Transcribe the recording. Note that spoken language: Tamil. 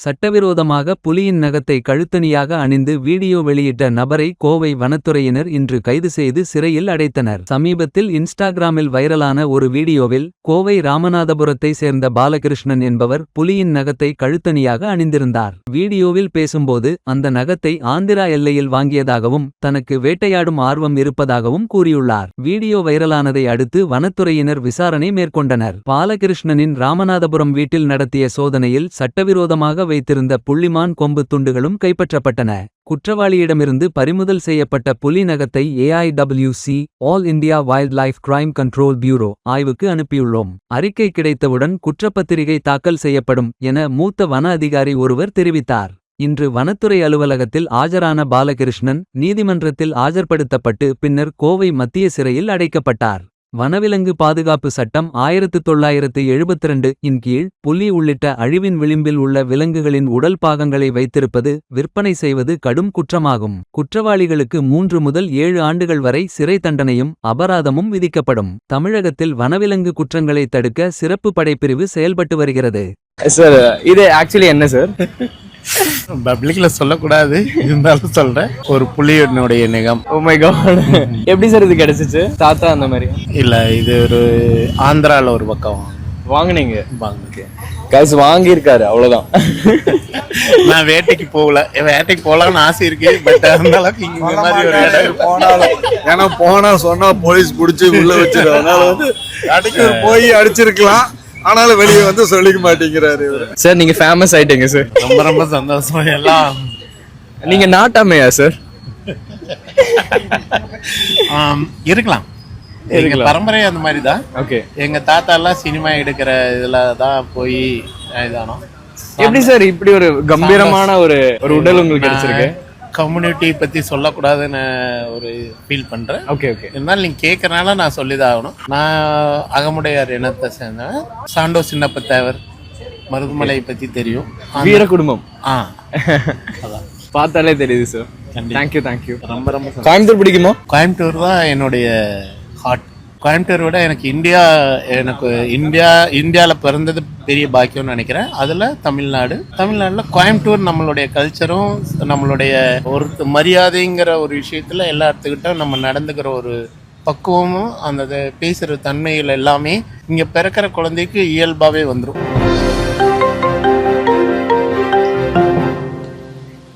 சட்டவிரோதமாக புலியின் நகத்தை கழுத்தணியாக அணிந்து வீடியோ வெளியிட்ட நபரை கோவை வனத்துறையினர் இன்று கைது செய்து சிறையில் அடைத்தனர். சமீபத்தில் இன்ஸ்டாகிராமில் வைரலான ஒரு வீடியோவில் கோவை ராமநாதபுரத்தை சேர்ந்த பாலகிருஷ்ணன் என்பவர் புலியின் நகத்தை கழுத்தணியாக அணிந்திருந்தார். வீடியோவில் பேசும்போது அந்த நகத்தை ஆந்திரா எல்லையில் வாங்கியதாகவும் தனக்கு வேட்டையாடும் ஆர்வம் இருப்பதாகவும் கூறியுள்ளார். வீடியோ வைரலானதை அடுத்து வனத்துறையினர் விசாரணை மேற்கொண்டனர். பாலகிருஷ்ணனின் ராமநாதபுரம் வீட்டில் நடத்திய சோதனையில் சட்டவிரோதமாக வைத்திருந்த புள்ளிமான் கொம்பு துண்டுகளும் கைப்பற்றப்பட்டன. குற்றவாளியிடமிருந்து பறிமுதல் செய்யப்பட்ட புலி நகத்தை AIWC all India wild life crime control bureau ஆய்வுக்கு அனுப்பியுள்ளோம். அறிக்கை கிடைத்தவுடன் குற்றப்பத்திரிகை தாக்கல் செய்யப்படும் என மூத்த வன அதிகாரி ஒருவர் தெரிவித்தார். இன்று வனத்துறை அலுவலகத்தில் ஆஜரான பாலகிருஷ்ணன் நீதிமன்றத்தில் ஆஜர்படுத்தப்பட்டு பின்னர் கோவை மத்திய சிறையில் அடைக்கப்பட்டார். வனவிலங்கு பாதுகாப்பு சட்டம் 1972 இன் கீழ் புலி உள்ளிட்ட அழிவின் விளிம்பில் உள்ள விலங்குகளின் உடல் பாகங்களை வைத்திருப்பது விற்பனை செய்வது கடும் குற்றமாகும். குற்றவாளிகளுக்கு 3 முதல் 7 ஆண்டுகள் வரை சிறை தண்டனையும் அபராதமும் விதிக்கப்படும். தமிழகத்தில் வனவிலங்கு குற்றங்களை தடுக்க சிறப்பு படைப்பிரிவு செயல்பட்டு வருகிறது. சார் இது ஆக்சுவலி என்ன சார்? பப்ளிக்ல சொல்லக்கூடாது, இருந்தாலும் சொல்றேன். ஒரு புலியினுடைய நிகம். ஓ மை காட், எப்படி சார் இது கிடைச்சிச்சு? தாத்தா அந்த மாதிரி இல்ல, இது ஒரு ஆந்திரால ஒரு பக்கம் வாங்குனீங்க? வாங்க கைஸ் வாங்கியிருக்காரு, அவ்வளவுதான். நான் வேட்டைக்கு போகல, வேட்டைக்கு போகலாம்னு ஆசை இருக்கு. பட் அந்த அளவுக்கு இந்த மாதிரி ஒரு இடம் போனாலும் ஏன்னா போனா சொன்னா போலீஸ் பிடிச்சி உள்ள வச்சிருக்காங்க. அதனால வந்து அடிக்க போய் அடிச்சிருக்கலாம், ஆனாலும் வெளியே வந்து சொல்லிக்க மாட்டேங்கிறாரு சார். நீங்க ஃபேமஸ் ஆயிட்டீங்க சார், ரொம்ப ரொம்ப சந்தோஷம். எல்லாம் நீங்க நாட்டாமையா சார்? இருக்கலாம், எங்க பரம்பரை அந்த மாதிரி தான். ஓகே, எங்க தாத்தா எல்லாம் சினிமா எடுக்கிற இதுல தான் போய் இதானோ. எப்படி சார் இப்படி ஒரு கம்பீரமான ஒரு உடல் உங்களுக்கு கிடைச்சிருக்கு? கம்யூனிட்டி பத்தி சொல்லக்கூடாதுன்னு ஒரு ஃபீல் பண்றேன். ஓகே ஓகே, இருந்தாலும் நீங்க கேட்கறனால நான் சொல்லிதான் ஆகணும். நான் அகமுடையார் இனத்தை சேர்ந்தேன். சாண்டோ சின்னப்ப தேவர், மருதுமலை பத்தி தெரியும். வீர குடும்பம். அதான் பார்த்தாலே தெரியுது சார். தேங்க்யூ. ரொம்ப ரொம்ப கோயம்புத்தூர் பிடிக்குமா? கோயம்புத்தூர் தான் என்னுடைய ஹார்ட். கோயம்புத்தூர் விட எனக்கு இந்தியாவில் பிறந்தது பெரிய பாக்கியம்னு நினைக்கிறேன். அதில் தமிழ்நாட்டில் கோயம்புத்தூர் நம்மளுடைய கல்ச்சரும் நம்மளுடைய ஒரு மரியாதைங்கிற ஒரு விஷயத்தில் எல்லா இடத்துக்கிட்ட நம்ம நடந்துக்கிற ஒரு பக்குவமும் அந்த பேசுகிற தன்மைகள் எல்லாமே இங்கே பிறக்கிற குழந்தைக்கு இயல்பாகவே வந்துடும்.